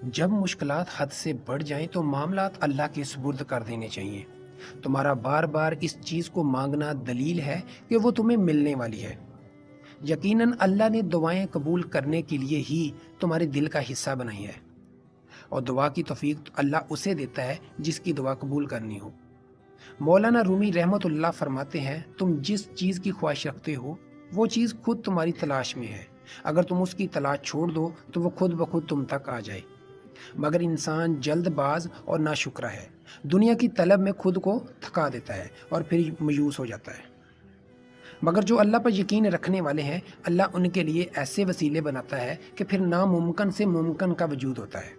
جب مشکلات حد سے بڑھ جائیں تو معاملات اللہ کے سپرد کر دینے چاہیے۔ تمہارا بار بار اس چیز کو مانگنا دلیل ہے کہ وہ تمہیں ملنے والی ہے۔ یقیناً اللہ نے دعائیں قبول کرنے کے لیے ہی تمہارے دل کا حصہ بنائی ہے، اور دعا کی توفیق اللہ اسے دیتا ہے جس کی دعا قبول کرنی ہو۔ مولانا رومی رحمۃ اللہ فرماتے ہیں، تم جس چیز کی خواہش رکھتے ہو وہ چیز خود تمہاری تلاش میں ہے، اگر تم اس کی تلاش چھوڑ دو تو وہ خود بخود تم تک آ جائے۔ مگر انسان جلد باز اور ناشکرا ہے، دنیا کی طلب میں خود کو تھکا دیتا ہے اور پھر مایوس ہو جاتا ہے۔ مگر جو اللہ پر یقین رکھنے والے ہیں، اللہ ان کے لیے ایسے وسیلے بناتا ہے کہ پھر ناممکن سے ممکن کا وجود ہوتا ہے۔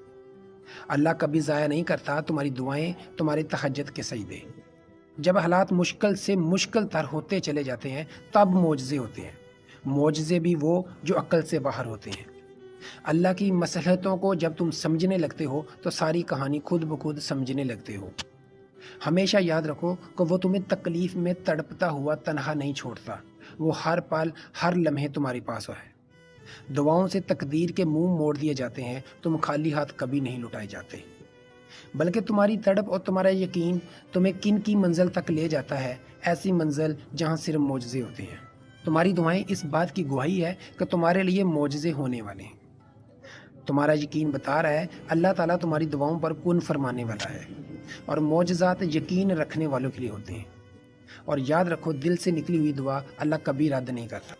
اللہ کبھی ضائع نہیں کرتا تمہاری دعائیں، تمہارے تہجد کے سجدے۔ جب حالات مشکل سے مشکل تر ہوتے چلے جاتے ہیں تب معجزے ہوتے ہیں، معجزے بھی وہ جو عقل سے باہر ہوتے ہیں۔ اللہ کی مصلحتوں کو جب تم سمجھنے لگتے ہو تو ساری کہانی خود بخود سمجھنے لگتے ہو۔ ہمیشہ یاد رکھو کہ وہ تمہیں تکلیف میں تڑپتا ہوا تنہا نہیں چھوڑتا، وہ ہر پل ہر لمحے تمہارے پاس ہے۔ دعاؤں سے تقدیر کے منہ موڑ دیے جاتے ہیں، تم خالی ہاتھ کبھی نہیں لٹائے جاتے، بلکہ تمہاری تڑپ اور تمہارا یقین تمہیں کن کی منزل تک لے جاتا ہے، ایسی منزل جہاں صرف معجزے ہوتے ہیں۔ تمہاری دعائیں اس بات کی گواہی ہے کہ تمہارے لیے معجزے ہونے والے ہیں۔ تمہارا یقین بتا رہا ہے اللہ تعالیٰ تمہاری دعاؤں پر کن فرمانے والا ہے، اور معجزات یقین رکھنے والوں کے لیے ہوتے ہیں۔ اور یاد رکھو، دل سے نکلی ہوئی دعا اللہ کبھی رد نہیں کرتا۔